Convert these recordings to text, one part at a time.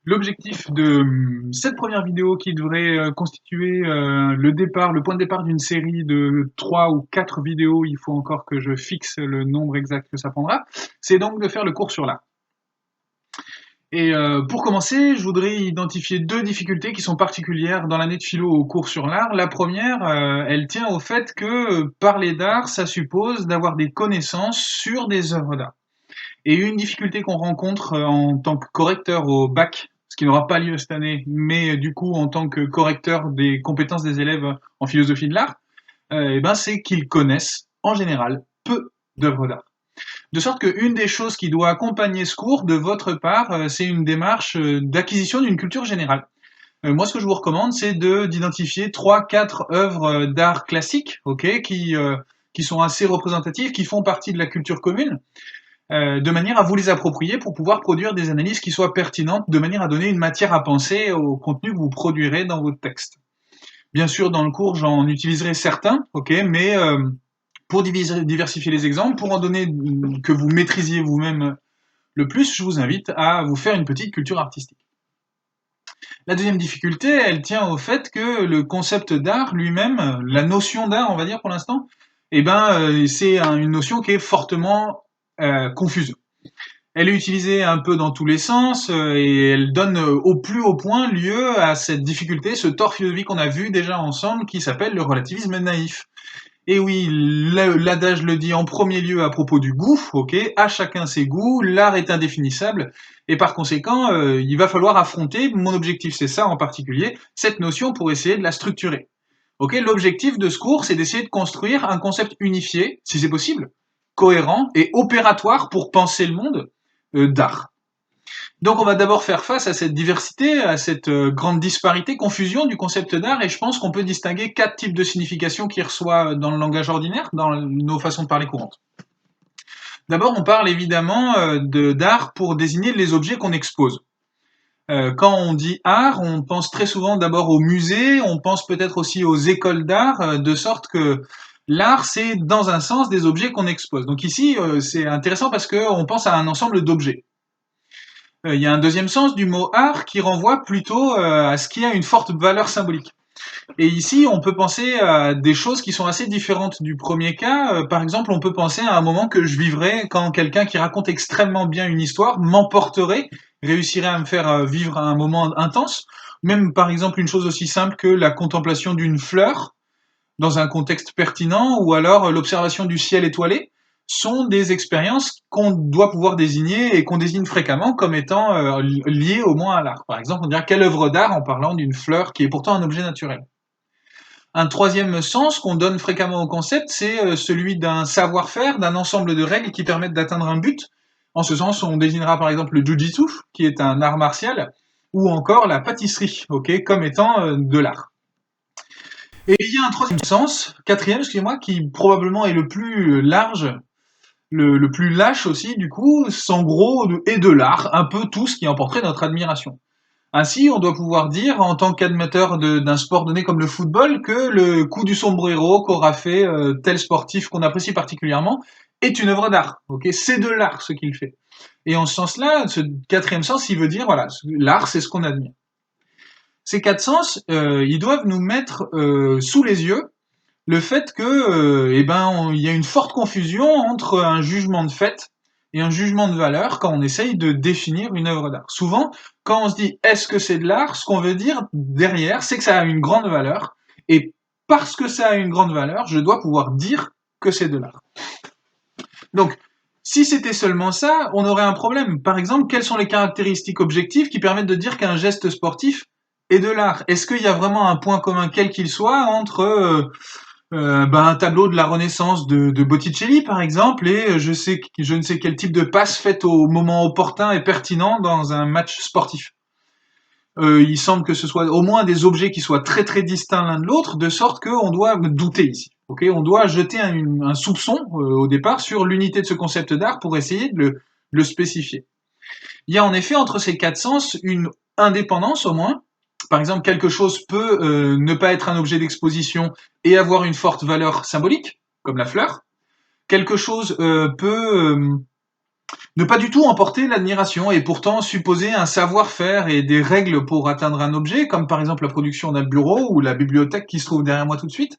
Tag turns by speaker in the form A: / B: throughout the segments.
A: L'objectif de cette première vidéo qui devrait constituer le départ, le point de départ d'une série de 3 ou 4 vidéos, il faut encore que je fixe le nombre exact que ça prendra, c'est donc de faire le cours sur l'art. Et pour commencer, je voudrais identifier deux difficultés qui sont particulières dans l'année de philo au cours sur l'art. La première, elle tient au fait que parler d'art, ça suppose d'avoir des connaissances sur des œuvres d'art. Et une difficulté qu'on rencontre en tant que correcteur au bac, ce qui n'aura pas lieu cette année, mais du coup en tant que correcteur des compétences des élèves en philosophie de l'art, c'est qu'ils connaissent en général peu d'œuvres d'art. De sorte qu'une des choses qui doit accompagner ce cours de votre part, c'est une démarche d'acquisition d'une culture générale. Moi, ce que je vous recommande, c'est d'identifier 3-4 œuvres d'art classiques, qui sont assez représentatives, qui font partie de la culture commune, de manière à vous les approprier pour pouvoir produire des analyses qui soient pertinentes, de manière à donner une matière à penser au contenu que vous produirez dans votre texte. Bien sûr, dans le cours, j'en utiliserai certains, mais pour diversifier les exemples, pour en donner que vous maîtrisiez vous-même le plus, je vous invite à vous faire une petite culture artistique. La deuxième difficulté, elle tient au fait que le concept d'art lui-même, la notion d'art, on va dire pour l'instant, c'est une notion qui est fortement confuse. Elle est utilisée un peu dans tous les sens et elle donne au plus haut point lieu à cette difficulté, ce tort philosophique qu'on a vu déjà ensemble qui s'appelle le relativisme naïf. Et oui, l'adage le dit en premier lieu à propos du goût, à chacun ses goûts, l'art est indéfinissable, et par conséquent, il va falloir affronter, mon objectif c'est ça en particulier, cette notion pour essayer de la structurer. L'objectif de ce cours, c'est d'essayer de construire un concept unifié, si c'est possible, cohérent et opératoire pour penser le monde d'art. Donc on va d'abord faire face à cette diversité, à cette grande disparité, confusion du concept d'art, et je pense qu'on peut distinguer 4 types de significations qu'il reçoit dans le langage ordinaire, dans nos façons de parler courantes. D'abord, on parle évidemment d'art pour désigner les objets qu'on expose. Quand on dit art, on pense très souvent d'abord aux musées, on pense peut-être aussi aux écoles d'art, de sorte que l'art, c'est dans un sens des objets qu'on expose. Donc ici, c'est intéressant parce qu'on pense à un ensemble d'objets. Il y a un deuxième sens du mot art qui renvoie plutôt à ce qui a une forte valeur symbolique. Et ici, on peut penser à des choses qui sont assez différentes du premier cas. Par exemple, on peut penser à un moment que je vivrais quand quelqu'un qui raconte extrêmement bien une histoire m'emporterait, réussirait à me faire vivre un moment intense. Même par exemple une chose aussi simple que la contemplation d'une fleur dans un contexte pertinent ou alors l'observation du ciel étoilé sont des expériences qu'on doit pouvoir désigner et qu'on désigne fréquemment comme étant liées au moins à l'art. Par exemple, on dirait quelle œuvre d'art en parlant d'une fleur qui est pourtant un objet naturel. Un troisième sens qu'on donne fréquemment au concept, c'est celui d'un savoir-faire, d'un ensemble de règles qui permettent d'atteindre un but. En ce sens, on désignera par exemple le jujitsu, qui est un art martial, ou encore la pâtisserie, comme étant de l'art. Et il y a un troisième sens, quatrième, excusez-moi, qui probablement est le plus large, le plus lâche aussi, du coup, en gros, est de l'art, un peu tout ce qui emporterait notre admiration. Ainsi, on doit pouvoir dire, en tant qu'admetteur d'un sport donné comme le football, que le coup du sombrero qu'aura fait tel sportif qu'on apprécie particulièrement est une œuvre d'art. C'est de l'art ce qu'il fait. Et en ce sens-là, ce quatrième sens, il veut dire, voilà, l'art, c'est ce qu'on admire. Ces 4 sens, ils doivent nous mettre sous les yeux le fait que, il y a une forte confusion entre un jugement de fait et un jugement de valeur quand on essaye de définir une œuvre d'art. Souvent, quand on se dit est-ce que c'est de l'art, ce qu'on veut dire derrière, c'est que ça a une grande valeur, et parce que ça a une grande valeur, je dois pouvoir dire que c'est de l'art. Donc, si c'était seulement ça, on aurait un problème. Par exemple, quelles sont les caractéristiques objectives qui permettent de dire qu'un geste sportif est de l'art? Est-ce qu'il y a vraiment un point commun, quel qu'il soit, entre un tableau de la Renaissance de Botticelli, par exemple, et je ne sais quel type de passe faite au moment opportun et pertinent dans un match sportif? Il semble que ce soit au moins des objets qui soient très très distincts l'un de l'autre, de sorte qu'on doit douter ici. On doit jeter un soupçon au départ sur l'unité de ce concept d'art pour essayer de le spécifier. Il y a en effet entre ces 4 sens une indépendance au moins. Par exemple, quelque chose peut ne pas être un objet d'exposition et avoir une forte valeur symbolique, comme la fleur. Quelque chose peut Ne pas du tout emporter l'admiration et pourtant supposer un savoir-faire et des règles pour atteindre un objet, comme par exemple la production d'un bureau ou la bibliothèque qui se trouve derrière moi tout de suite.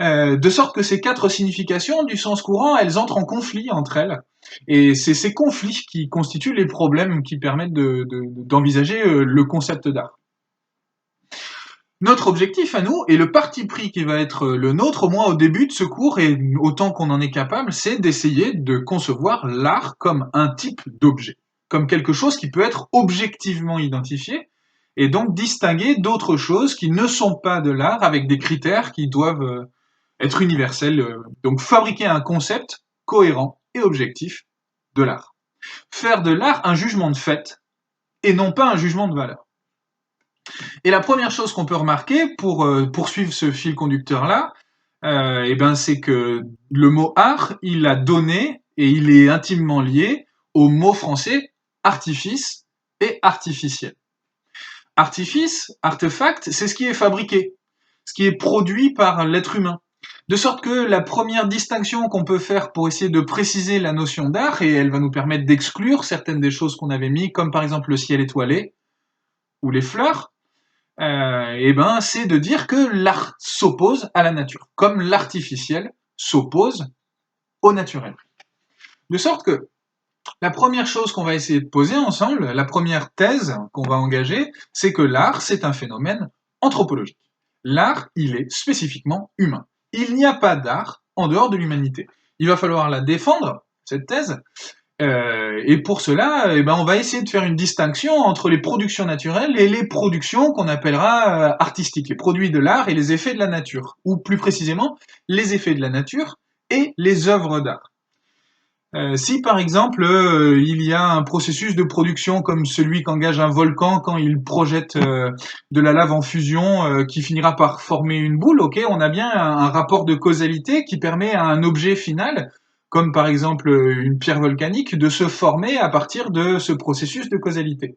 A: De sorte que ces 4 significations du sens courant, elles entrent en conflit entre elles. Et c'est ces conflits qui constituent les problèmes qui permettent d'envisager le concept d'art. Notre objectif à nous, et le parti pris qui va être le nôtre, au moins au début de ce cours, et autant qu'on en est capable, c'est d'essayer de concevoir l'art comme un type d'objet, comme quelque chose qui peut être objectivement identifié, et donc distinguer d'autres choses qui ne sont pas de l'art avec des critères qui doivent être universels. Donc fabriquer un concept cohérent et objectif de l'art. Faire de l'art un jugement de fait, et non pas un jugement de valeur. Et la première chose qu'on peut remarquer pour poursuivre ce fil conducteur-là, c'est que le mot art, il a donné et il est intimement lié au mot français artifice et artificiel. Artifice, artefact, c'est ce qui est fabriqué, ce qui est produit par l'être humain. De sorte que la première distinction qu'on peut faire pour essayer de préciser la notion d'art, et elle va nous permettre d'exclure certaines des choses qu'on avait mis, comme par exemple le ciel étoilé ou les fleurs, c'est de dire que l'art s'oppose à la nature, comme l'artificiel s'oppose au naturel. De sorte que la première chose qu'on va essayer de poser ensemble, la première thèse qu'on va engager, c'est que l'art, c'est un phénomène anthropologique. L'art, il est spécifiquement humain. Il n'y a pas d'art en dehors de l'humanité. Il va falloir la défendre, cette thèse, et pour cela, on va essayer de faire une distinction entre les productions naturelles et les productions qu'on appellera artistiques, les produits de l'art et les effets de la nature, ou plus précisément, les effets de la nature et les œuvres d'art. Si par exemple il y a un processus de production comme celui qu'engage un volcan quand il projette de la lave en fusion qui finira par former une boule, ok, on a bien un rapport de causalité qui permet à un objet final, comme par exemple une pierre volcanique, de se former à partir de ce processus de causalité.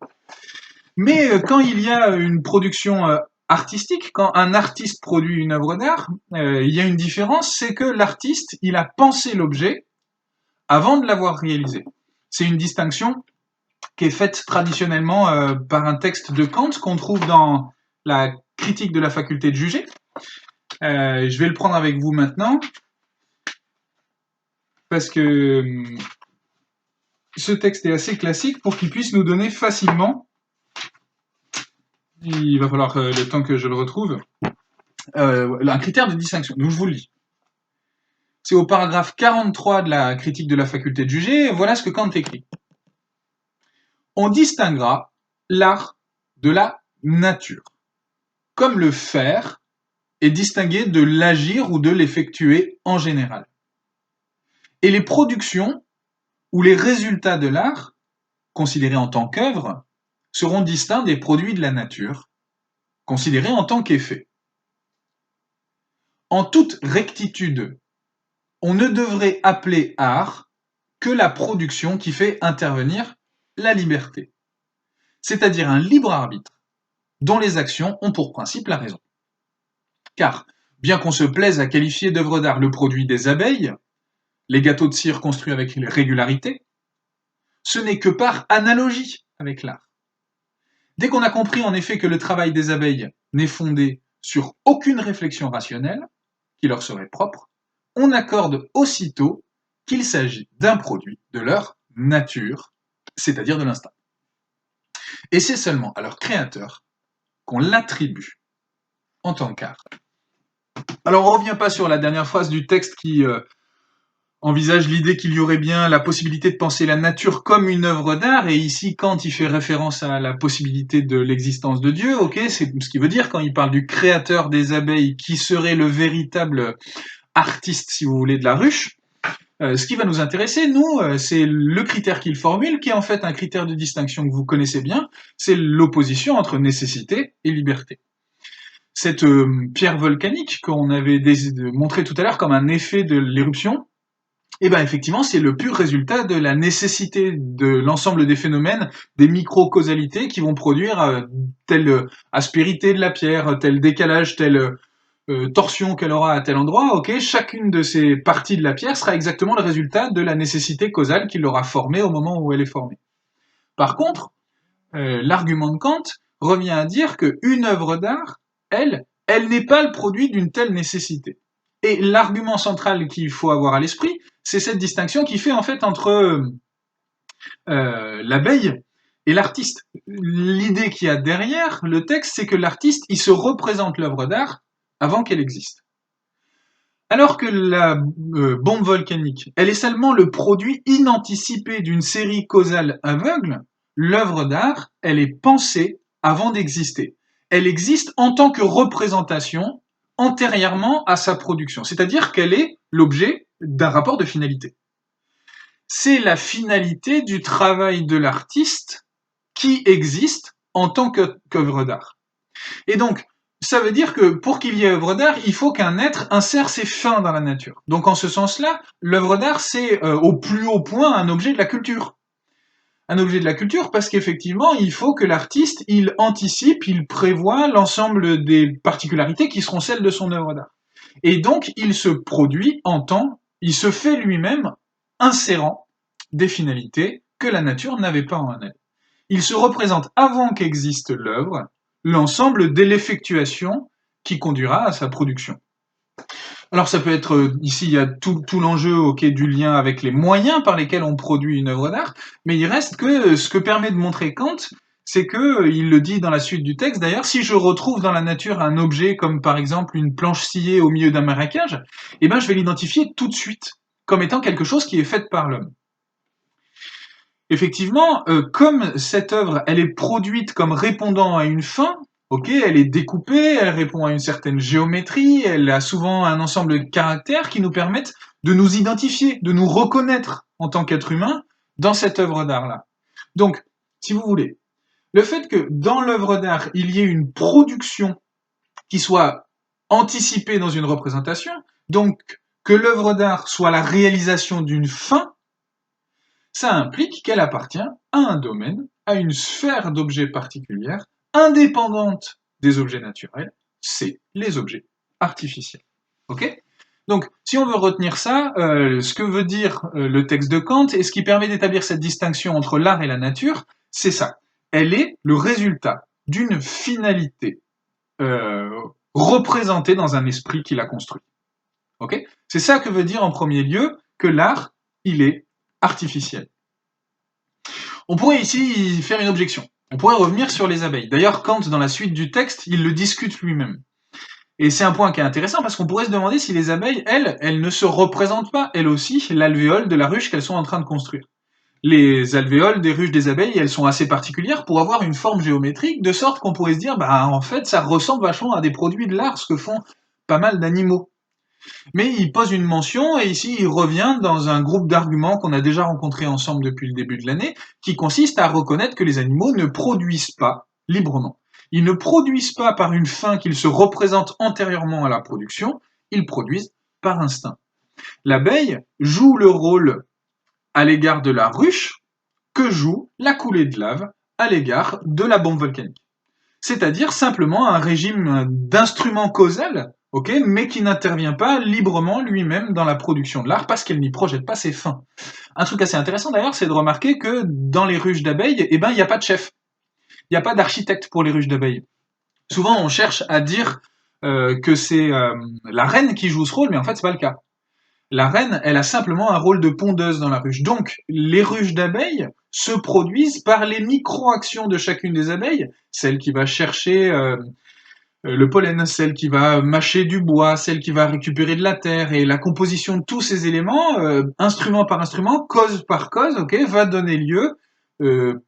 A: Mais quand il y a une production artistique, quand un artiste produit une œuvre d'art, il y a une différence, c'est que l'artiste, il a pensé l'objet avant de l'avoir réalisé. C'est une distinction qui est faite traditionnellement par un texte de Kant qu'on trouve dans la critique de la faculté de juger. Je vais le prendre avec vous maintenant parce que ce texte est assez classique pour qu'il puisse nous donner facilement, il va falloir le temps que je le retrouve, un critère de distinction. Donc je vous le lis. C'est au paragraphe 43 de la critique de la faculté de juger, et voilà ce que Kant écrit. On distinguera l'art de la nature, comme le faire est distingué de l'agir ou de l'effectuer en général. Et les productions ou les résultats de l'art, considérés en tant qu'œuvre, seront distincts des produits de la nature, considérés en tant qu'effets. En toute rectitude, on ne devrait appeler art que la production qui fait intervenir la liberté, c'est-à-dire un libre arbitre dont les actions ont pour principe la raison. Car, bien qu'on se plaise à qualifier d'œuvre d'art le produit des abeilles, les gâteaux de cire construits avec régularité, ce n'est que par analogie avec l'art. Dès qu'on a compris en effet que le travail des abeilles n'est fondé sur aucune réflexion rationnelle, qui leur serait propre, on accorde aussitôt qu'il s'agit d'un produit de leur nature, c'est-à-dire de l'instinct. Et c'est seulement à leur créateur qu'on l'attribue en tant qu'art. Alors on ne revient pas sur la dernière phrase du texte qui envisage l'idée qu'il y aurait bien la possibilité de penser la nature comme une œuvre d'art, et ici Kant il fait référence à la possibilité de l'existence de Dieu, ok, c'est ce qu'il veut dire quand il parle du créateur des abeilles qui serait le véritable artiste, si vous voulez, de la ruche. Ce qui va nous intéresser, nous, c'est le critère qu'il formule, qui est en fait un critère de distinction que vous connaissez bien, c'est l'opposition entre nécessité et liberté. Cette pierre volcanique qu'on avait montré tout à l'heure comme un effet de l'éruption, effectivement, c'est le pur résultat de la nécessité de l'ensemble des phénomènes, des micro-causalités qui vont produire telle aspérité de la pierre, tel décalage, tel torsion qu'elle aura à tel endroit, ok, chacune de ces parties de la pierre sera exactement le résultat de la nécessité causale qui l'aura formée au moment où elle est formée. Par contre, l'argument de Kant revient à dire qu'une œuvre d'art, elle n'est pas le produit d'une telle nécessité. Et l'argument central qu'il faut avoir à l'esprit, c'est cette distinction qui fait en fait entre l'abeille et l'artiste. L'idée qu'il y a derrière le texte, c'est que l'artiste, il se représente l'œuvre d'art avant qu'elle existe. Alors que la bombe volcanique, elle est seulement le produit inanticipé d'une série causale aveugle, l'œuvre d'art, elle est pensée avant d'exister. Elle existe en tant que représentation antérieurement à sa production, c'est-à-dire qu'elle est l'objet d'un rapport de finalité. C'est la finalité du travail de l'artiste qui existe en tant qu'œuvre d'art. Et donc, ça veut dire que pour qu'il y ait œuvre d'art, il faut qu'un être insère ses fins dans la nature. Donc en ce sens-là, l'œuvre d'art, c'est au plus haut point un objet de la culture. Un objet de la culture parce qu'effectivement, il faut que l'artiste, il anticipe, il prévoit l'ensemble des particularités qui seront celles de son œuvre d'art. Et donc, il se produit en temps, il se fait lui-même insérant des finalités que la nature n'avait pas en elle. Il se représente avant qu'existe l'œuvre, l'ensemble de l'effectuation qui conduira à sa production. Alors ça peut être, ici il y a tout l'enjeu du lien avec les moyens par lesquels on produit une œuvre d'art, mais il reste que ce que permet de montrer Kant, c'est que, il le dit dans la suite du texte d'ailleurs, si je retrouve dans la nature un objet comme par exemple une planche sciée au milieu d'un marécage, eh ben je vais l'identifier tout de suite comme étant quelque chose qui est fait par l'homme. Effectivement, comme cette œuvre, elle est produite comme répondant à une fin, ok, elle est découpée, elle répond à une certaine géométrie, elle a souvent un ensemble de caractères qui nous permettent de nous identifier, de nous reconnaître en tant qu'être humain dans cette œuvre d'art-là. Donc, si vous voulez, le fait que dans l'œuvre d'art, il y ait une production qui soit anticipée dans une représentation, donc que l'œuvre d'art soit la réalisation d'une fin, ça implique qu'elle appartient à un domaine, à une sphère d'objets particulière, indépendante des objets naturels, c'est les objets artificiels. Ok ? Donc, si on veut retenir ça, ce que veut dire le texte de Kant et ce qui permet d'établir cette distinction entre l'art et la nature, c'est ça. Elle est le résultat d'une finalité représentée dans un esprit qui l'a construit. Ok ? C'est ça que veut dire en premier lieu que l'art, il est artificiel. On pourrait ici faire une objection. On pourrait revenir sur les abeilles. D'ailleurs, Kant, dans la suite du texte, il le discute lui-même. Et c'est un point qui est intéressant parce qu'on pourrait se demander si les abeilles, elles ne se représentent pas, elles aussi, l'alvéole de la ruche qu'elles sont en train de construire. Les alvéoles des ruches des abeilles, elles sont assez particulières pour avoir une forme géométrique, de sorte qu'on pourrait se dire, bah en fait, ça ressemble vachement à des produits de l'art, ce que font pas mal d'animaux. Mais il pose une mention et ici il revient dans un groupe d'arguments qu'on a déjà rencontrés ensemble depuis le début de l'année, qui consiste à reconnaître que les animaux ne produisent pas librement. Ils ne produisent pas par une fin qu'ils se représentent antérieurement à la production, ils produisent par instinct. L'abeille joue le rôle à l'égard de la ruche que joue la coulée de lave à l'égard de la bombe volcanique. C'est-à-dire simplement un régime d'instrument causal, ok, mais qui n'intervient pas librement lui-même dans la production de l'art parce qu'elle n'y projette pas ses fins. Un truc assez intéressant d'ailleurs, c'est de remarquer que dans les ruches d'abeilles, eh ben, il n'y a pas de chef. Il n'y a pas d'architecte pour les ruches d'abeilles. Souvent, on cherche à dire que c'est la reine qui joue ce rôle, mais en fait, c'est pas le cas. La reine, elle a simplement un rôle de pondeuse dans la ruche. Donc, les ruches d'abeilles se produisent par les micro-actions de chacune des abeilles, celle qui va chercher le pollen, celle qui va mâcher du bois, celle qui va récupérer de la terre, et la composition de tous ces éléments, instrument par instrument, cause par cause, ok, va donner lieu,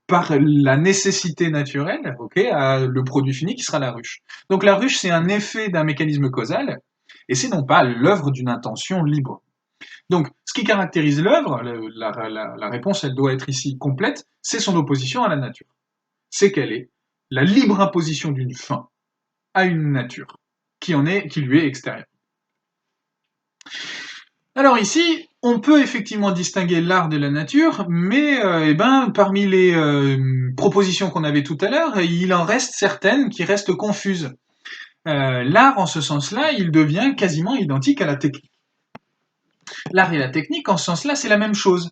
A: par la nécessité naturelle, ok, à le produit fini qui sera la ruche. Donc la ruche, c'est un effet d'un mécanisme causal, et c'est non pas l'œuvre d'une intention libre. Donc, ce qui caractérise l'œuvre, la réponse, elle doit être ici complète, c'est son opposition à la nature. C'est qu'elle est la libre imposition d'une fin à une nature qui lui est extérieure. Alors ici, on peut effectivement distinguer l'art de la nature, mais parmi les propositions qu'on avait tout à l'heure, il en reste certaines qui restent confuses. L'art, en ce sens-là, il devient quasiment identique à la technique. L'art et la technique, en ce sens-là, c'est la même chose.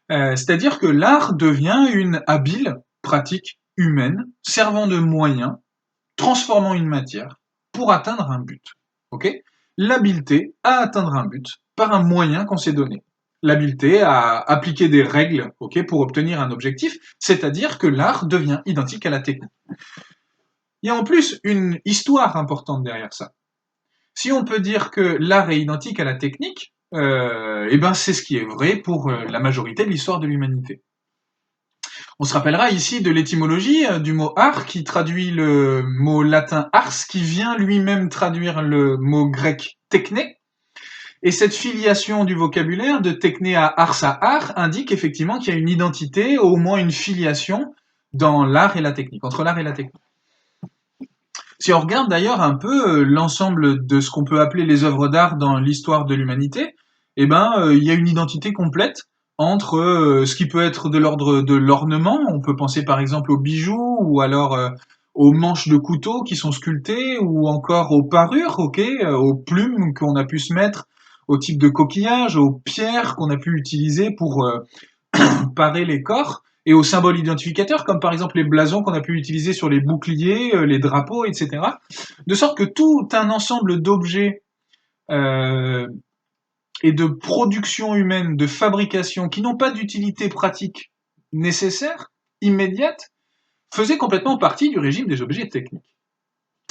A: C'est-à-dire que l'art devient une habile pratique humaine servant de moyen, transformant une matière pour atteindre un but. Ok? L'habileté à atteindre un but par un moyen qu'on s'est donné. L'habileté à appliquer des règles, ok, pour obtenir un objectif, c'est-à-dire que l'art devient identique à la technique. Il y a en plus une histoire importante derrière ça. Si on peut dire que l'art est identique à la technique, eh ben c'est ce qui est vrai pour la majorité de l'histoire de l'humanité. On se rappellera ici de l'étymologie du mot art qui traduit le mot latin ars qui vient lui-même traduire le mot grec techné. Et cette filiation du vocabulaire de techné à art indique effectivement qu'il y a une identité, au moins une filiation dans l'art et la technique, entre l'art et la technique. Si on regarde d'ailleurs un peu l'ensemble de ce qu'on peut appeler les œuvres d'art dans l'histoire de l'humanité, eh ben, il y a une identité complète entre ce qui peut être de l'ordre de l'ornement, on peut penser par exemple aux bijoux ou alors aux manches de couteau qui sont sculptées ou encore aux parures, ok, aux plumes qu'on a pu se mettre, au type de coquillages, aux pierres qu'on a pu utiliser pour parer les corps et aux symboles identificateurs, comme par exemple les blasons qu'on a pu utiliser sur les boucliers, les drapeaux, etc. De sorte que tout un ensemble d'objets euh, et de production humaine, de fabrication, qui n'ont pas d'utilité pratique nécessaire, immédiate, faisaient complètement partie du régime des objets techniques.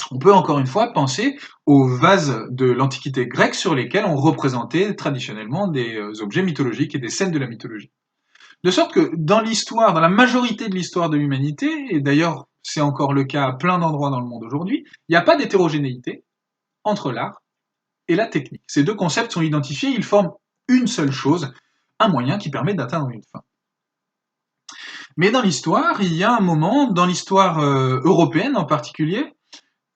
A: On peut encore une fois penser aux vases de l'Antiquité grecque sur lesquels on représentait traditionnellement des objets mythologiques et des scènes de la mythologie. De sorte que dans l'histoire, dans la majorité de l'histoire de l'humanité, et d'ailleurs c'est encore le cas à plein d'endroits dans le monde aujourd'hui, il n'y a pas d'hétérogénéité entre l'art et la technique. Ces deux concepts sont identifiés, ils forment une seule chose, un moyen qui permet d'atteindre une fin. Mais dans l'histoire, il y a un moment, dans l'histoire européenne en particulier,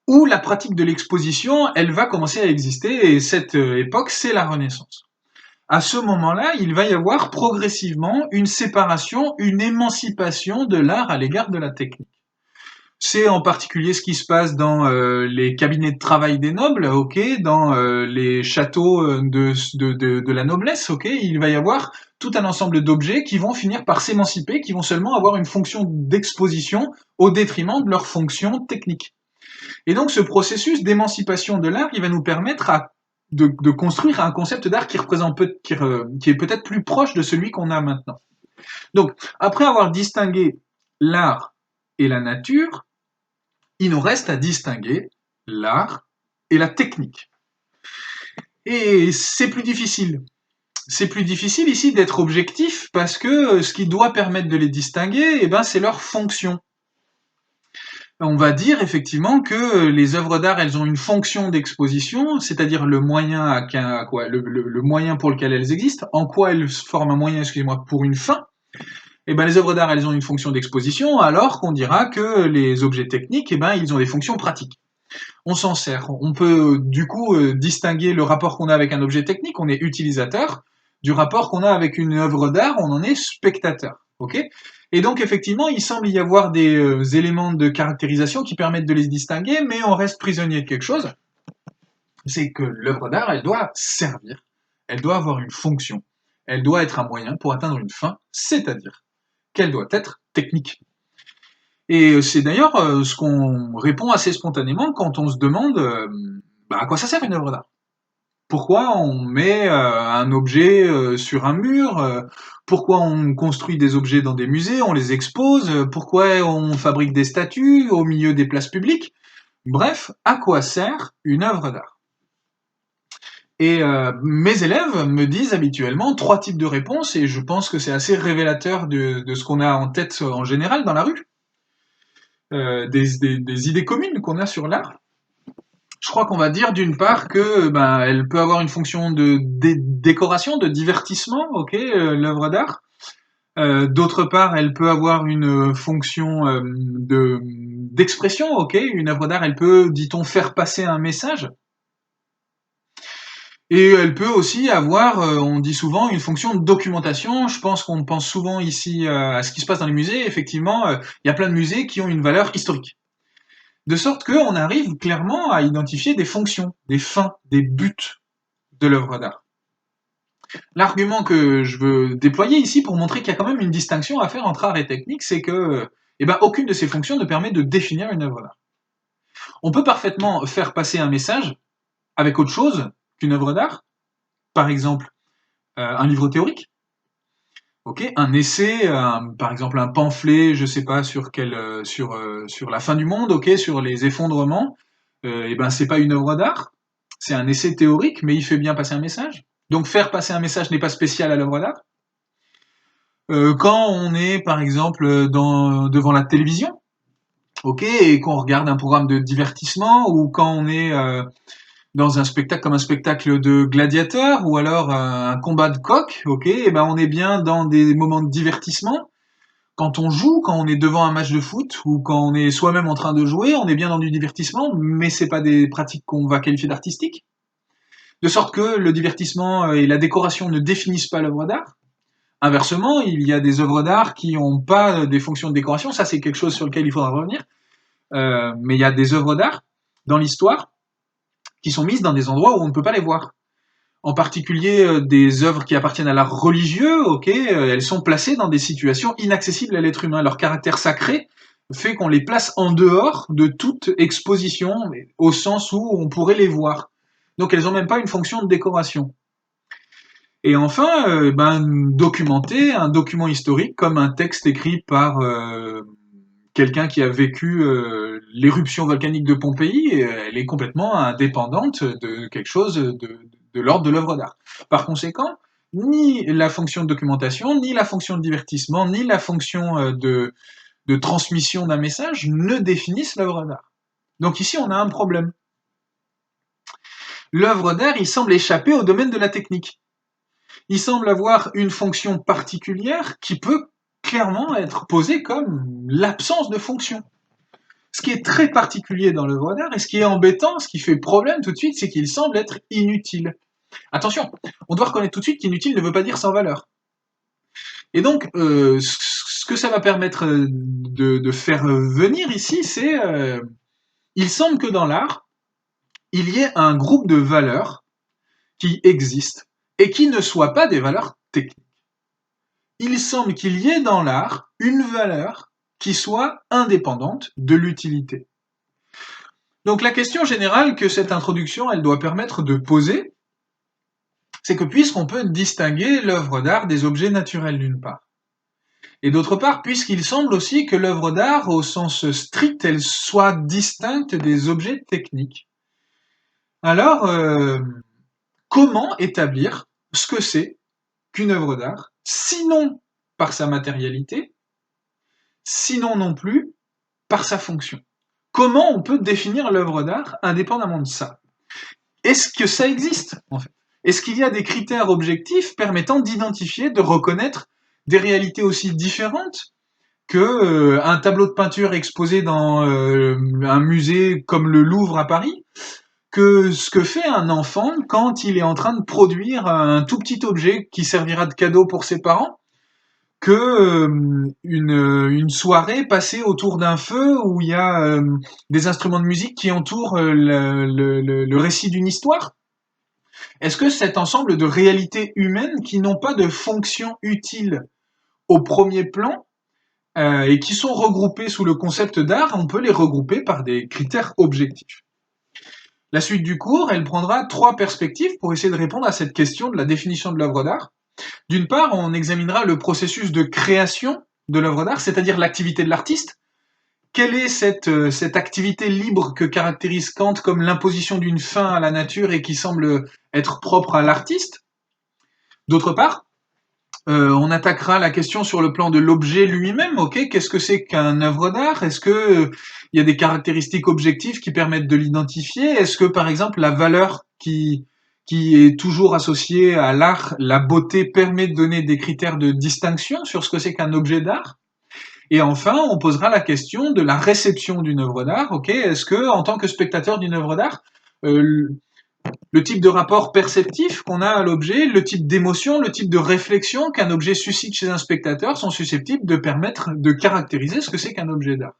A: où la pratique de l'exposition, elle va commencer à exister, et cette époque, c'est la Renaissance. À ce moment-là, il va y avoir progressivement une séparation, une émancipation de l'art à l'égard de la technique. C'est en particulier ce qui se passe dans les cabinets de travail des nobles, ok, dans les châteaux de la noblesse, ok. Il va y avoir tout un ensemble d'objets qui vont finir par s'émanciper, qui vont seulement avoir une fonction d'exposition au détriment de leur fonction technique. Et donc ce processus d'émancipation de l'art, il va nous permettre de construire un concept d'art qui est peut-être plus proche de celui qu'on a maintenant. Donc, après avoir distingué l'art et la nature, il nous reste à distinguer l'art et la technique. Et c'est plus difficile. C'est plus difficile ici d'être objectif parce que ce qui doit permettre de les distinguer, eh ben, c'est leur fonction. On va dire effectivement que les œuvres d'art, elles ont une fonction d'exposition, c'est-à-dire le moyen le moyen pour lequel elles existent, en quoi elles forment un moyen, excusez-moi, pour une fin. Et ben les œuvres d'art, elles ont une fonction d'exposition, alors qu'on dira que les objets techniques, eh ben ils ont des fonctions pratiques. On s'en sert. On peut du coup distinguer le rapport qu'on a avec un objet technique, on est utilisateur, du rapport qu'on a avec une œuvre d'art, on en est spectateur. Ok ? Et donc effectivement, il semble y avoir des éléments de caractérisation qui permettent de les distinguer, mais on reste prisonnier de quelque chose. C'est que l'œuvre d'art, elle doit servir, elle doit avoir une fonction, elle doit être un moyen pour atteindre une fin, c'est-à-dire qu'elle doit être technique. Et c'est d'ailleurs ce qu'on répond assez spontanément quand on se demande à quoi ça sert une œuvre d'art. Pourquoi on met un objet sur un mur, pourquoi on construit des objets dans des musées, on les expose, pourquoi on fabrique des statues au milieu des places publiques. Bref, à quoi sert une œuvre d'art? Et mes élèves me disent habituellement 3 types de réponses, et je pense que c'est assez révélateur de ce qu'on a en tête en général dans la rue. Des idées communes qu'on a sur l'art. Je crois qu'on va dire d'une part que elle peut avoir une fonction de décoration, de divertissement, ok, l'œuvre d'art. D'autre part, elle peut avoir une fonction d'expression, ok. Une œuvre d'art, elle peut, dit-on, faire passer un message. Et elle peut aussi avoir, on dit souvent, une fonction de documentation. Je pense qu'on pense souvent ici à ce qui se passe dans les musées. Effectivement, il y a plein de musées qui ont une valeur historique. de sorte qu'on arrive clairement à identifier des fonctions, des fins, des buts de l'œuvre d'art. L'argument que je veux déployer ici pour montrer qu'il y a quand même une distinction à faire entre art et technique, c'est que aucune de ces fonctions ne permet de définir une œuvre d'art. On peut parfaitement faire passer un message avec autre chose qu'une œuvre d'art, par exemple un livre théorique, un essai, par exemple un pamphlet, je sais pas sur sur la fin du monde, sur les effondrements, c'est pas une œuvre d'art, c'est un essai théorique, mais il fait bien passer un message. Donc faire passer un message n'est pas spécial à l'œuvre d'art. Quand on est par exemple devant la télévision, et qu'on regarde un programme de divertissement, ou quand on est dans un spectacle comme un spectacle de gladiateurs, ou alors un combat de coq, on est bien dans des moments de divertissement. Quand on joue, quand on est devant un match de foot, ou quand on est soi-même en train de jouer, on est bien dans du divertissement, mais c'est pas des pratiques qu'on va qualifier d'artistiques. De sorte que le divertissement et la décoration ne définissent pas l'œuvre d'art. Inversement, il y a des œuvres d'art qui n'ont pas des fonctions de décoration, ça c'est quelque chose sur lequel il faudra revenir, mais il y a des œuvres d'art dans l'histoire qui sont mises dans des endroits où on ne peut pas les voir. En particulier des œuvres qui appartiennent à l'art religieux, elles sont placées dans des situations inaccessibles à l'être humain. Leur caractère sacré fait qu'on les place en dehors de toute exposition, au sens où on pourrait les voir. Donc elles n'ont même pas une fonction de décoration. Et enfin, documenter un document historique comme un texte écrit par quelqu'un qui a vécu l'éruption volcanique de Pompéi, elle est complètement indépendante de quelque chose de l'ordre de l'œuvre d'art. Par conséquent, ni la fonction de documentation, ni la fonction de divertissement, ni la fonction de transmission d'un message ne définissent l'œuvre d'art. Donc ici, on a un problème. L'œuvre d'art, il semble échapper au domaine de la technique. Il semble avoir une fonction particulière qui peut clairement être posée comme l'absence de fonction. Ce qui est très particulier dans l'œuvre d'art, et ce qui est embêtant, ce qui fait problème tout de suite, c'est qu'il semble être inutile. Attention, on doit reconnaître tout de suite qu'inutile ne veut pas dire sans valeur. Et donc, ce que ça va permettre de faire venir ici, c'est il semble que dans l'art, il y ait un groupe de valeurs qui existent et qui ne soient pas des valeurs techniques. Il semble qu'il y ait dans l'art une valeur qui soit indépendante de l'utilité. Donc la question générale que cette introduction elle doit permettre de poser, c'est que puisqu'on peut distinguer l'œuvre d'art des objets naturels d'une part, et d'autre part, puisqu'il semble aussi que l'œuvre d'art, au sens strict, elle soit distincte des objets techniques. Alors, comment établir ce que c'est qu'une œuvre d'art, sinon par sa matérialité, sinon non plus par sa fonction? Comment on peut définir l'œuvre d'art indépendamment de ça? Est-ce que ça existe, en fait? Est-ce qu'il y a des critères objectifs permettant d'identifier, de reconnaître des réalités aussi différentes que un tableau de peinture exposé dans un musée comme le Louvre à Paris, que ce que fait un enfant quand il est en train de produire un tout petit objet qui servira de cadeau pour ses parents, que une soirée passée autour d'un feu où il y a des instruments de musique qui entourent le récit d'une histoire. Est-ce que cet ensemble de réalités humaines qui n'ont pas de fonction utile au premier plan et qui sont regroupées sous le concept d'art, on peut les regrouper par des critères objectifs? La suite du cours, elle prendra 3 perspectives pour essayer de répondre à cette question de la définition de l'œuvre d'art. D'une part, on examinera le processus de création de l'œuvre d'art, c'est-à-dire l'activité de l'artiste. Quelle est cette activité libre que caractérise Kant comme l'imposition d'une fin à la nature et qui semble être propre à l'artiste? D'autre part, on attaquera la question sur le plan de l'objet lui-même, qu'est-ce que c'est qu'une œuvre d'art? Est-ce que il y a des caractéristiques objectives qui permettent de l'identifier? Est-ce que, par exemple, la valeur qui est toujours associée à l'art, la beauté, permet de donner des critères de distinction sur ce que c'est qu'un objet d'art? Et enfin, on posera la question de la réception d'une œuvre d'art, Est-ce que, en tant que spectateur d'une œuvre d'art, le type de rapport perceptif qu'on a à l'objet, le type d'émotion, le type de réflexion qu'un objet suscite chez un spectateur sont susceptibles de permettre de caractériser ce que c'est qu'un objet d'art.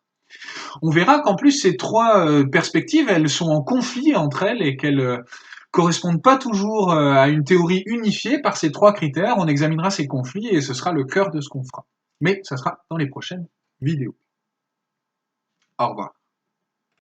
A: On verra qu'en plus ces trois perspectives, elles sont en conflit entre elles et qu'elles correspondent pas toujours à une théorie unifiée par ces trois critères. On examinera ces conflits et ce sera le cœur de ce qu'on fera. Mais ça sera dans les prochaines vidéos. Au revoir.